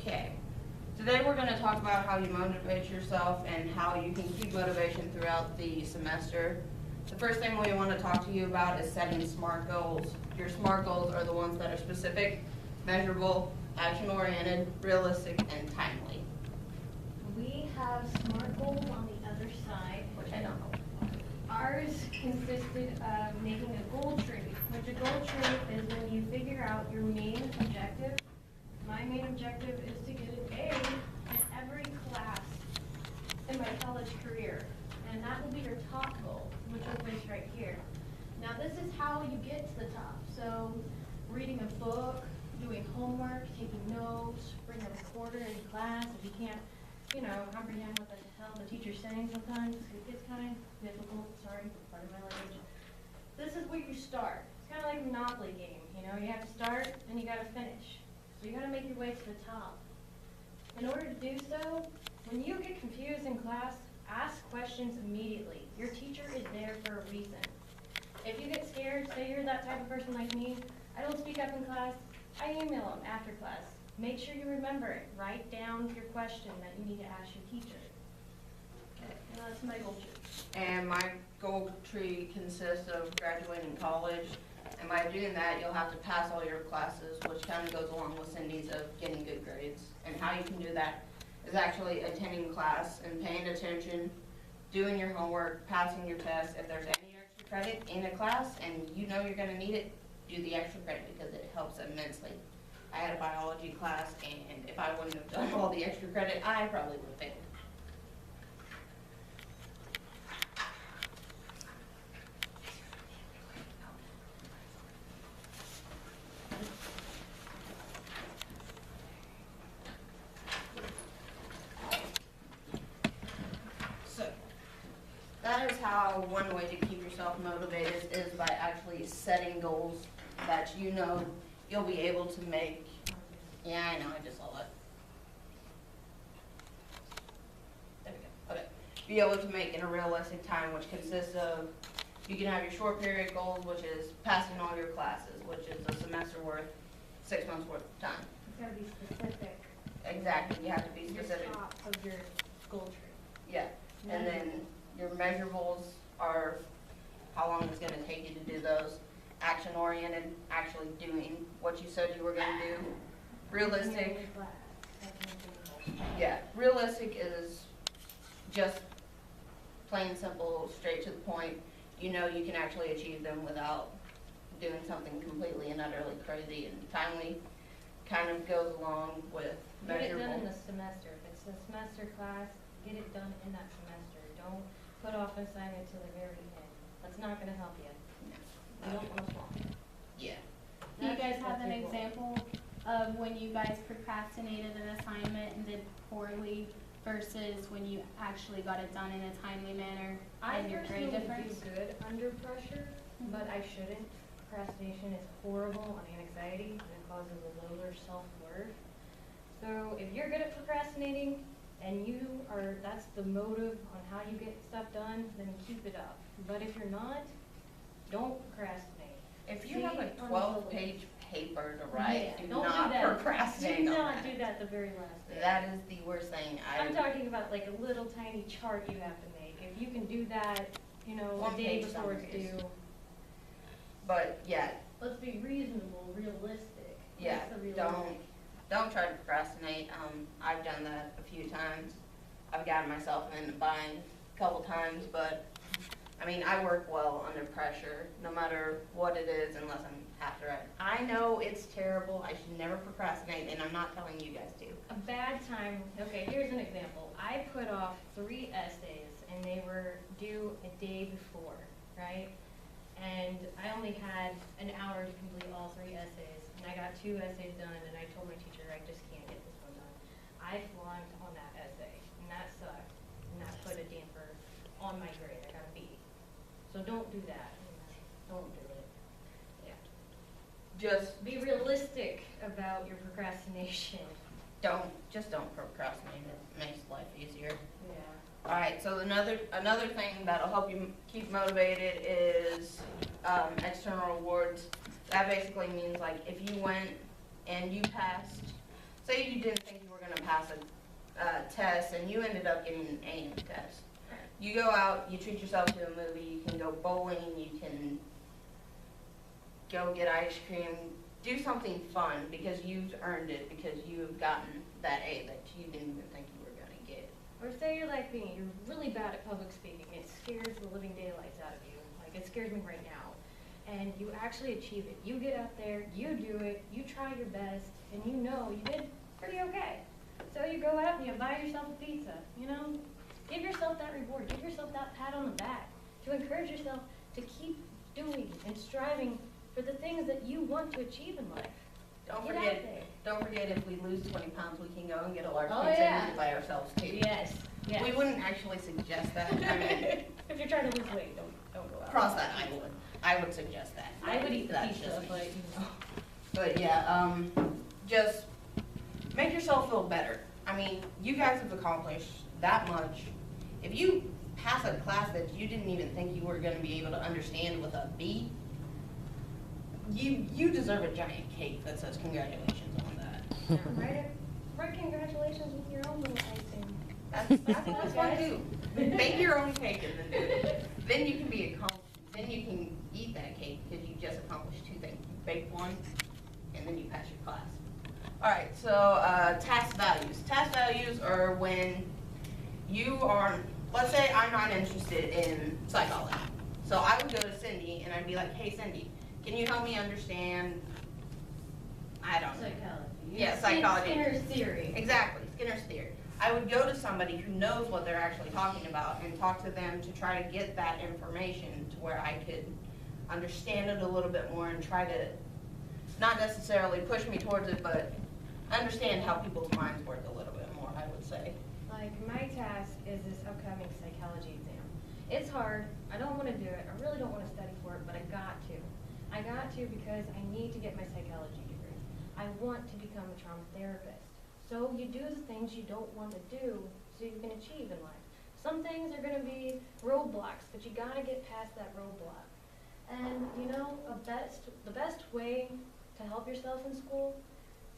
Okay. Today we're going to talk about how you motivate yourself and how you can keep motivation throughout the semester. The first thing we want to talk to you about is setting SMART goals. Your SMART goals are the ones that are specific, measurable, action-oriented, realistic, and timely. We have SMART goals on the other side. Which I don't know. Ours consisted of making a goal tree, which a goal tree is when you figure out your main objective. My main objective is to get an A in every class in my college career. And that will be your top goal, which will place right here. Now this is how you get to the top. So reading a book, doing homework, taking notes, bringing a recorder in class. If you can't, comprehend what the hell the teacher's saying sometimes, it gets kind of difficult, sorry, pardon my language. This is where you start. It's kind of like a Monopoly game, you have to start and you got to finish. So you got to make your way to the top. In order to do so, when you get confused in class, ask questions immediately. Your teacher is there for a reason. If you get scared, say you're that type of person like me, I don't speak up in class, I email them after class. Make sure you remember it. Write down your question that you need to ask your teacher. Okay, and that's my goal tree. And my goal tree consists of graduating college. And by doing that, you'll have to pass all your classes, which kind of goes along with Cindy's of getting good grades. And how you can do that is actually attending class and paying attention, doing your homework, passing your tests. If there's any extra credit in a class and you know you're going to need it, do the extra credit because it helps immensely. I had a biology class, and if I wouldn't have done all the extra credit, I probably would have failed. So, that is how one way to keep yourself motivated is by actually setting goals that you know you'll be able to make. Yeah, I know, I just saw that. There we go. Okay. Be able to make in a realistic time, which consists of, you can have your short period goals, which is passing all your classes, which is a semester worth, 6 months worth of time. It's got to be specific. Exactly, you have to be specific. Your top of your goal tree. Yeah, and then your measurables are how long it's gonna take you to do those. Action-oriented, actually doing what you said you were gonna do. Realistic, yeah, realistic is just plain simple, straight to the point. You know you can actually achieve them without doing something completely and utterly crazy. And timely kind of goes along with measurable. Get it done in the semester. If it's a semester class, get it done in that semester. Don't put off an assignment till the very end. That's not going to help you. You don't want to fall. Yeah. Do you guys have an example of when you guys procrastinated an assignment and did poorly versus when you actually got it done in a timely manner and your grade difference? do good under pressure, but I shouldn't. Procrastination is horrible on anxiety and it causes a lower self-worth. So if you're good at procrastinating and that's the motive on how you get stuff done, then keep it up. But if you're not, don't procrastinate. If you have a 12-page paper to write, Yeah, do don't not do that. procrastinate Do on not that. do that the very last day. That is the worst thing. I'm talking about like a little tiny chart you have to make. If you can do that, One a day page before it's summaries. due. But yeah, Let's be reasonable, realistic. yeah, That's the realistic. don't try to procrastinate. I've done that a few times. I've gotten myself in a bind a couple times, but I mean, I work well under pressure, no matter what it is, unless I'm after it. I know it's terrible. I should never procrastinate, and I'm not telling you guys to. A bad time, okay, here's an example. I put off 3 essays and they were due a day before, right? And I only had an hour to complete all 3 essays. And I got 2 essays done and I told my teacher I just can't get this one done. I flunked on that essay and that sucked. And that put a damper on my grade. I got a B. So don't do that. Don't do it. Yeah. Just Be realistic about your procrastination. don't procrastinate. It makes life easier. Yeah. All right, so another thing that'll help you keep motivated is external rewards. That basically means like if you went and you passed say you didn't think you were gonna pass a test and you ended up getting an A in the test. You go out, you treat yourself to a movie, you can go bowling, you can go get ice cream, do something fun because you've earned it, because you've gotten that A that you didn't even think you were gonna get. Or say you're like me, you're really bad at public speaking. It scares the living daylights out of you. Like, it scares me right now. And you actually achieve it. You get out there, you do it, you try your best, and you know you did pretty okay. So you go out and you buy yourself a pizza, you know? Give yourself that reward. Give yourself that pat on the back to encourage yourself to keep doing and striving for the things that you want to achieve in life. Don't forget if we lose 20 pounds, we can go and get a large Oh, pizza yeah. and eat by ourselves too. Yes. We wouldn't actually suggest that. I mean, If you're trying to lose weight, don't go out. cross that I would suggest that. I would eat the That's pizza, just me. but you know. But yeah, just make yourself feel better. I mean, you guys have accomplished that much. If you pass a class that you didn't even think you were going to be able to understand with a B, you deserve a giant cake that says congratulations on that. Write congratulations with your own little icing. That's fun too. Bake your own cake and then do it. Then you can be accomplished. Then you can eat that cake because you just accomplished two things. You baked one, and then you pass your class. All right. So task values. Task values are when you are. Let's say I'm not interested in psychology. So I would go to Cindy and I'd be like, "Hey, Cindy, can you help me understand?" I don't know. Psychology. Yeah, psychology. Skinner's theory. Exactly, Skinner's theory. I would go to somebody who knows what they're actually talking about and talk to them to try to get that information to where I could understand it a little bit more and try to not necessarily push me towards it, but understand how people's minds work a little bit more, I would say. Like, my task is this upcoming psychology exam. It's hard. I don't want to do it. I really don't want to study for it, but I got to. I got to because I need to get my psychology degree. I want to become a trauma therapist. So you do the things you don't want to do so you can achieve in life. Some things are going to be roadblocks, but you got to get past that roadblock. And, you know, the best way to help yourself in school,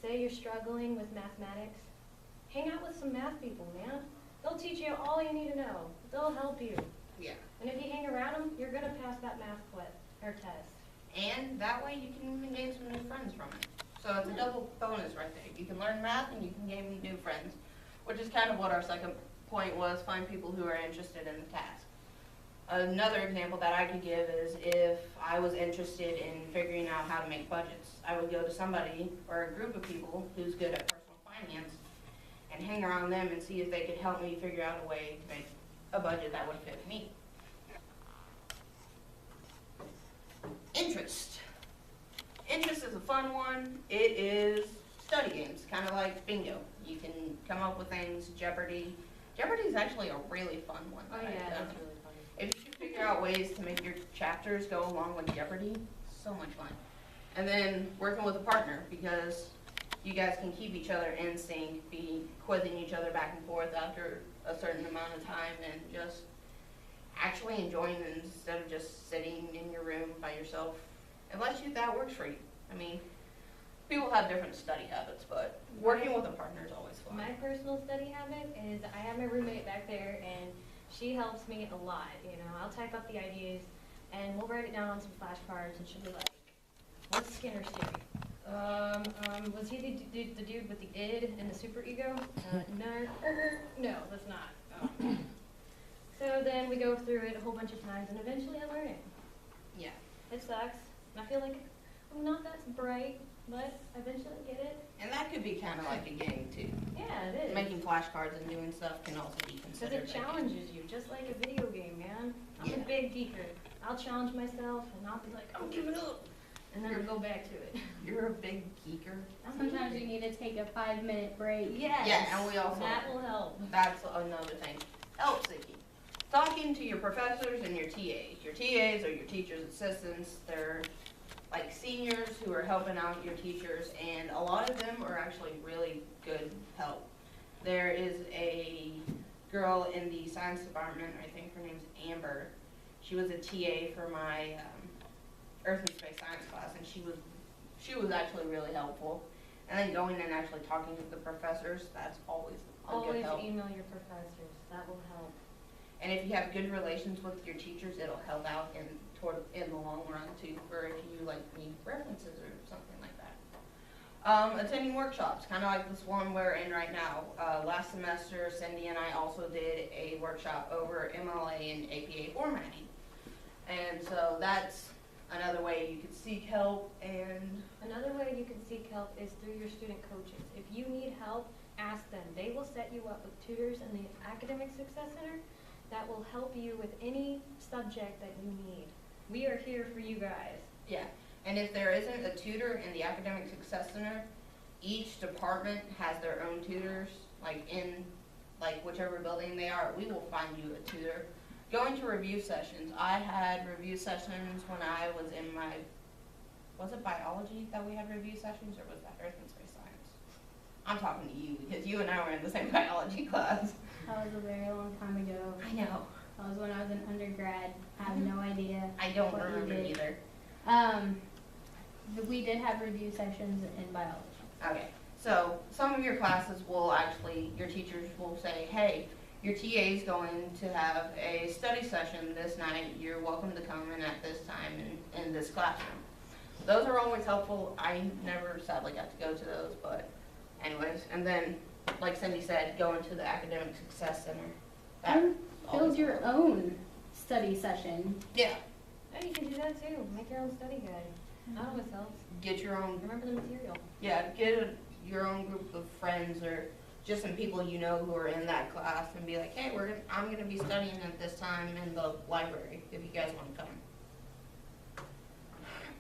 say you're struggling with mathematics, hang out with some math people, man. They'll teach you all you need to know. They'll help you. Yeah. And if you hang around them, you're going to pass that math test. And that way you can even gain some new friends from it. So it's a double bonus right there. You can learn math and you can gain new friends, which is kind of what our second point was, find people who are interested in the task. Another example that I could give is if I was interested in figuring out how to make budgets, I would go to somebody or a group of people who's good at personal finance and hang around them and see if they could help me figure out a way to make a budget that would fit me. Interest. Interest is a fun one. It is study games, kind of like bingo. You can come up with things, Jeopardy. Jeopardy is actually a really fun one. Oh, yeah, that's really funny. If you can figure out ways to make your chapters go along with Jeopardy, so much fun. And then working with a partner, because you guys can keep each other in sync, be quizzing each other back and forth after a certain amount of time, and just actually enjoying it instead of just sitting in your room by yourself, unless that works for you. I mean, people have different study habits, but working with a partner is always fun. My personal study habit is I have my roommate back there, and she helps me a lot. You know, I'll type up the ideas, and we'll write it down on some flashcards, and she'll be like, "What's Skinner's theory? Was he the dude with the id and the superego? No, that's not. Oh. So then we go through it a whole bunch of times, and eventually I learn it. Yeah. It sucks. And I feel like I'm not that bright, but I eventually get it. And that could be kind of like a game, too. Yeah, it is. Making flashcards and doing stuff can also be Because considered it a game. challenges you, just like a video game, man. I'm Yeah. a big geeker. I'll challenge myself, and I'll be like, "Oh, give it up," and then I'll go back to it. You're a big geeker. Sometimes you need to take a 5-minute break. Yes. Yeah, and we also, That will help. that's another thing. Help seeking. Talking to your professors and your TAs. Your TAs are your teacher's assistants. They're like seniors who are helping out your teachers, and a lot of them are actually really good help. There is a girl in the science department, I think her name's Amber. She was a TA for my Earth and Space Science class, and she was actually really helpful. And then going and actually talking to the professors, that's always a good Always help. email your professors, that will help. And if you have good relations with your teachers, it'll help out in the long run too, for if you like need references or something like that. Attending workshops, kind of like this one we're in right now. Last semester, Cindy and I also did a workshop over MLA and APA formatting. And so that's another way you could seek help. And Another way you can seek help is through your student coaches. If you need help, ask them. They will set you up with tutors in the Academic Success Center that will help you with any subject that you need. We are here for you guys. yeah, and if there isn't a tutor in the Academic Success Center, each department has their own tutors, like in whichever building they are, we will find you a tutor. Going to review sessions. I had review sessions when I was in my, was it biology that we had review sessions, or was that earth and space science? I'm talking to you because you and I were in the same biology class. That was a very long time ago. I know. That was when I was an undergrad. I have no idea. I don't what you remember did. either. We did have review sessions in biology. Okay, so some of your classes will actually, your teachers will say, hey, your TA is going to have a study session this night. You're welcome to come in at this time in this classroom. Those are always helpful. I never sadly got to go to those, but anyways. And then, like Cindy said, going to the Academic Success Center. That And build always your helps. own study session. Yeah, Oh, you can do that too. Make your own study guide. That always helps. get your own, Remember the material. yeah, your own group of friends or just some people you know who are in that class and be like, hey, I'm gonna be studying at this time in the library if you guys want to come.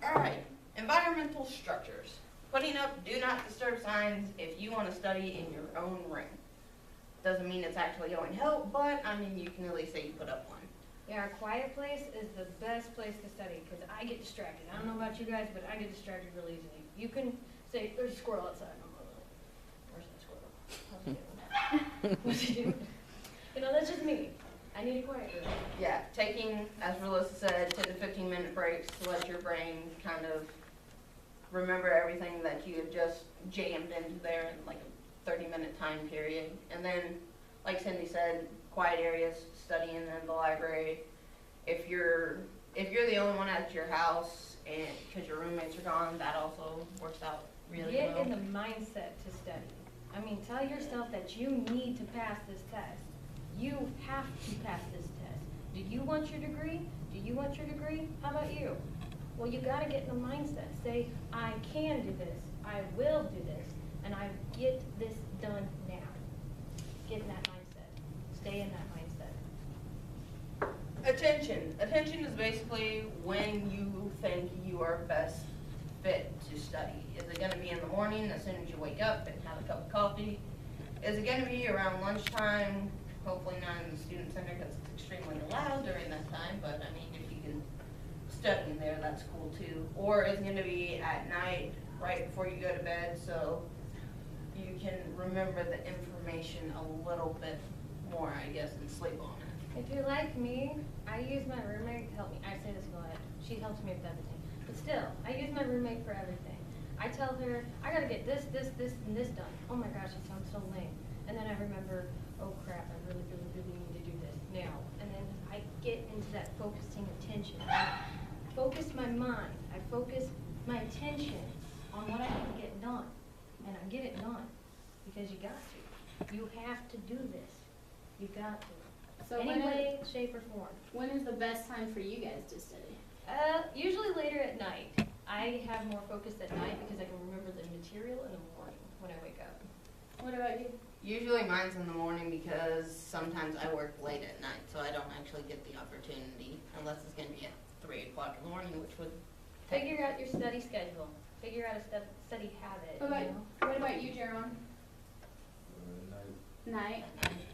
All right, environmental structures. Putting up do not disturb signs if you want to study in your own ring. Doesn't mean it's actually going to help, but I mean you can at least say you put up one. Yeah, a quiet place is the best place to study because I get distracted. I don't know about you guys, but I get distracted really easily. You can say, there's a squirrel outside. I'm like, where's that squirrel? How's he doing? What's he doing? You know, that's just me. I need a quiet room. Yeah, taking, as Relissa said, 10 to 15-minute breaks to let your brain kind of remember everything that you had just jammed into there in like a 30-minute time period. And then, like Cindy said, quiet areas, studying in the library. If you're the only one at your house and because your roommates are gone, that also works out really Get well. in the mindset to study. I mean, tell yourself that you need to pass this test. You have to pass this test. Do you want your degree? Do you want your degree? How about you? Well, you gotta get in the mindset. Say, I can do this, I will do this, and I get this done now. Get in that mindset. Stay in that mindset. Attention. Attention is basically when you think you are best fit to study. Is it going to be in the morning as soon as you wake up and have a cup of coffee? Is it going to be around lunchtime? Hopefully not in the student center because it's extremely loud during that time, but I mean if you can study in there, that's cool too. Or is it going to be at night right before you go to bed so you can remember the information a little bit more, I guess, and sleep on it. If you're like me, I use my roommate to help me. I say this a lot. She helps me with everything. But still, I use my roommate for everything. I tell her, I gotta get this, and this done. Oh my gosh, it sounds so lame. And then I remember, oh crap, I really need to do this now. And then I get into that focusing attention. I focus my mind. I focus my attention on what I need to get done. And I get it done. Because you got to. You have to do this. You got to. So Any way, shape, or form. when is the best time for you guys to study? Usually later at night. I have more focus at night because I can remember the material in the morning when I wake up. What about you? Usually mine's in the morning because sometimes I work late at night, so I don't actually get the opportunity unless it's going to be at 3 o'clock in the morning, which would take. Figure out your study schedule. Figure out a study habit. What about, you know? what about you, Jerome? Night.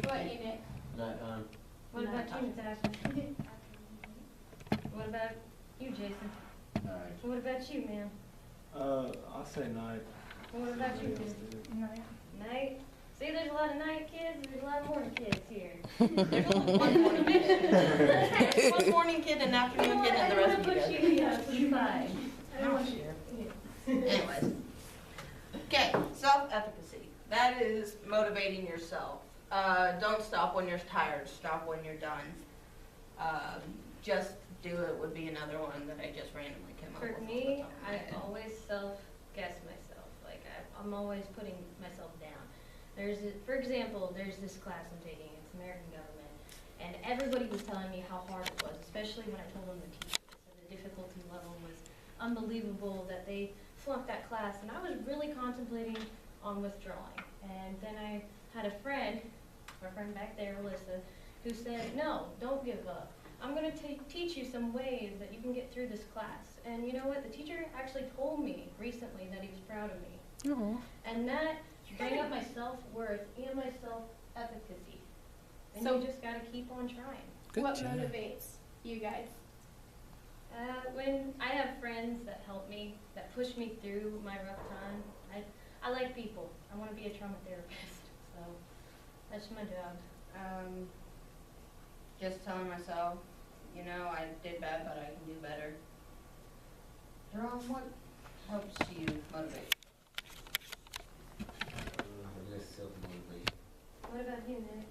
What about you, Nick? Nighttime. What about you, Natasha? What about you, Jason? Night. What about you, man? I'll say night. What about you, Jason? Night? See, there's a lot of night kids, there's a lot of morning kids here. There's only one morning kid. There's one morning kid and afternoon kid and the rest of you guys. Yeah, so you're fine. Anyways. Okay, self-efficacy. That is motivating yourself. Don't stop when you're tired, stop when you're done. Just do it would be another one that I just randomly came up with. For off the me, top of my I head. always self-guess myself. Like, I'm always putting myself down. For example, there's this class I'm taking. It's American government. And everybody was telling me how hard it was, especially when I told them the teacher. So the difficulty level was unbelievable that they flunked that class. And I was really contemplating on withdrawing. And then I had a friend, my friend back there, Alyssa, who said, no, don't give up. I'm going to teach you some ways that you can get through this class. And you know what? The teacher actually told me recently that he was proud of me. Aw. And that bring up my self-worth and my self-efficacy. And So- you just got to keep on trying. Good What job. motivates you guys? When I have friends that help me, that push me through my rough time, I like people. I want to be a trauma therapist. So that's my job. Just telling myself, you know, I did bad, but I can do better. Jerome, what helps you motivate? Just self-motivation. What about you, Nick?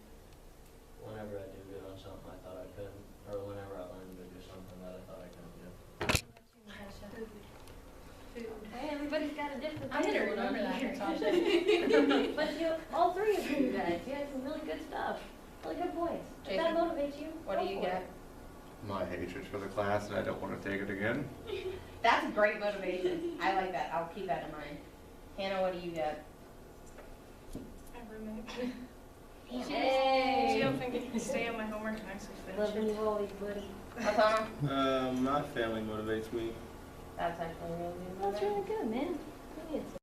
Whenever I do good on something I thought I couldn't, or whenever I learn to do something that I thought I couldn't do. What about you, Natasha? Food. Hey, everybody's got a different I'm gonna thing going on remember that, here. Natasha. But all three of you guys, you had some really good stuff. Really good points. If that Jason, motivates you, What go do you for get? it. My hatred for the class, and I don't want to take it again. That's great motivation. I like that. I'll keep that in mind. Hannah, what do you get? I roommate. Hey! She don't think I can stay on my homework and actually Love finish you it. always, buddy. Matana? My family motivates me. That's actually really good. That's really good, man. Give me a